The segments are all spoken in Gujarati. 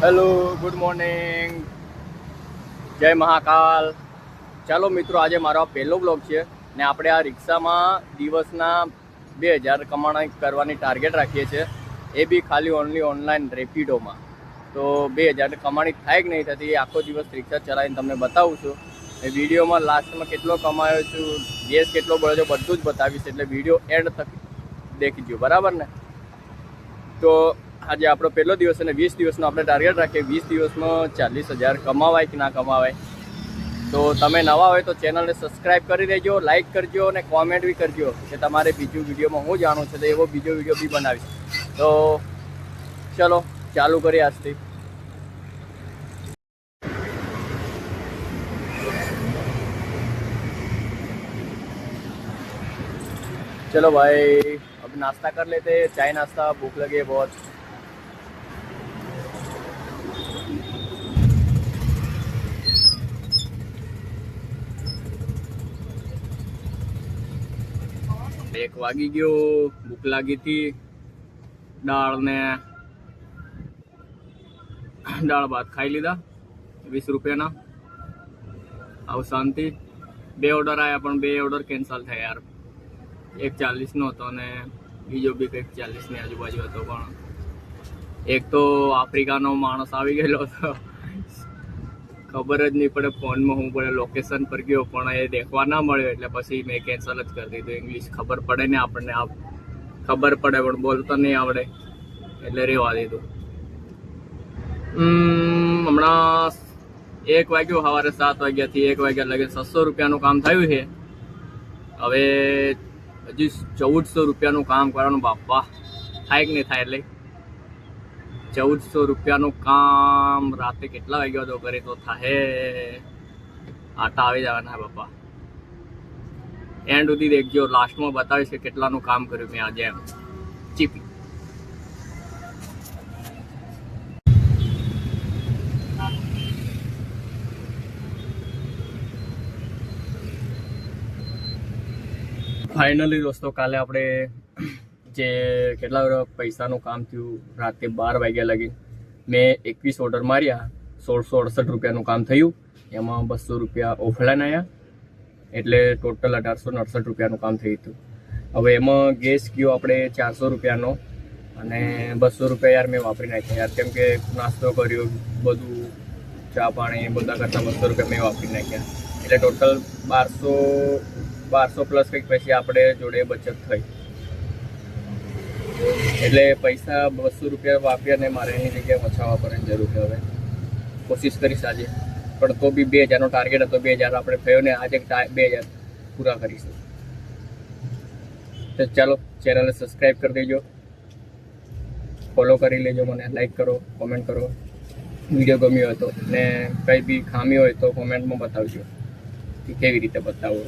હેલો, ગુડ મોર્નિંગ, જય મહાકાલ. ચાલો મિત્રો, આજે મારો આ પહેલો બ્લોગ છે ને આપણે આ રિક્ષામાં દિવસના 2000 કમાણી કરવાની ટાર્ગેટ રાખીએ છીએ, એ બી ખાલી ઓનલી ઓનલાઈન રેપિડોમાં. તો 2000 કમાણી થાય કે નહીં થતી, આખો દિવસ રિક્ષા ચલાવીને તમને બતાવું છું. એ વિડીયોમાં લાસ્ટમાં કેટલો કમાયો છું, ગેસ કેટલો બળ્યો છે, બધું જ બતાવીશ. એટલે વિડીયો એન્ડ તક દેખીજો, બરાબર ને? તો આજે આપણો પહેલો દિવસ અને 20 દિવસનો આપણે ટાર્ગેટ રાખીએ. 20 દિવસમાં 40,000 કમાવાય કે ના કમાવાય. તો તમે નવા હોય તો ચેનલને સબસ્ક્રાઈબ કરી દેજો, લાઇક કરજો અને કોમેન્ટ બી કરજો કે તમારે બીજું વિડીયોમાં હું જાણું છું તો એવો બીજો વિડીયો બી બનાવીશ. તો ચલો ચાલુ કરીએ આજથી. चलो भाई, अब नाश्ता कर लेते हैं. चाय नाश्ता, भूख लगी है बहुत. एक वागी गयो, भूख लागी थी. दाल ने दाल भात खाई लीधा 20 રૂપિયાના. આવ શાંતિ. 2 ઓર્ડર આવ્યા પણ 2 ઓર્ડર કેન્સલ થયા યાર. એક 40નો હતો અને બીજો બી કંઈક 40ની આજુબાજુ હતો. પણ એક તો આફ્રિકાનો માણસ આવી ગયેલો હતો, ખબર જ નહીં પડે ફોનમાં હું પડે. લોકેશન પર ગયો પણ એ દેખવા ના મળ્યો, એટલે પછી મેં કેન્સલ જ કરી દીધું. ઇંગ્લિશ ખબર પડે ને આપણને, ખબર પડે પણ બોલતા નહીં આવડે એટલે રહેવા દીધું. હમણાં 1 વાગ્યો, સવારે 7 વાગ્યાથી 1 વાગ્યા લગી 600 રૂપિયાનું કામ થયું છે. હવે હજી 1400 રૂપિયાનું કામ કરવાનું. બાપા, થાય કે નહીં થાય? એટલે 1400 રૂપિયાનું કામ રાતે કેટલા વાગ્યા તો કરે તો થાય? આટા આવી જવાના બાપા. એન્ડ સુધી દેખજો, લાસ્ટમાં બતાવીશ કે કેટલાનું કામ કર્યું મેં આજે. એમ ચીપી ફાઇનલી દોસ્તો, કાલે આપણે જે કેટલા પૈસાનું કામ થયું, રાતે 12 વાગ્યા લગી મેં 21 ઓર્ડર માર્યા. 1668 રૂપિયાનું કામ થયું. એમાં 200 રૂપિયા ઓફલાઈન આવ્યા, એટલે ટોટલ 1869 રૂપિયાનું કામ થયું હતું. હવે એમાં ગેસ ગયો આપણે 400 રૂપિયાનો અને 200 રૂપિયા યાર મેં વાપરી નાખ્યા યાર. કેમ કે નાસ્તો કર્યો, બધું ચા પાણી બધા કરતાં 200 રૂપિયા મેં વાપરી નાખ્યા. એટલે ટોટલ 1200 પ્લસ કંઈક પછી આપણે જોડે બચત થઈ. એટલે પૈસા 200 રૂપિયા વાપર્યા ને મારે એની જગ્યાએ ઓછા વાપરવાની જરૂર છે. હવે કોશિશ કરીશ આજે, પણ તો બી 2000નો ટાર્ગેટ હતો. 2000 આપણે થયો ને આજે 2000 પૂરા કરીશું. તો ચાલો, ચેનલને સબસ્ક્રાઈબ કરી દેજો, ફોલો કરી લેજો, મને લાઈક કરો, કોમેન્ટ કરો. વિડીયો ગમ્યો હતો ને કંઈ બી ખામી હોય તો કોમેન્ટમાં બતાવજો કે કેવી રીતે બતાવો.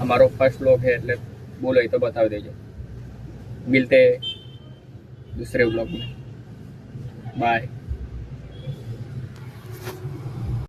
અમારો ફર્સ્ટ બ્લોગ है, એટલે બોલો तो बता देજો. मिलते दूसरे ब्लॉग में. बाय.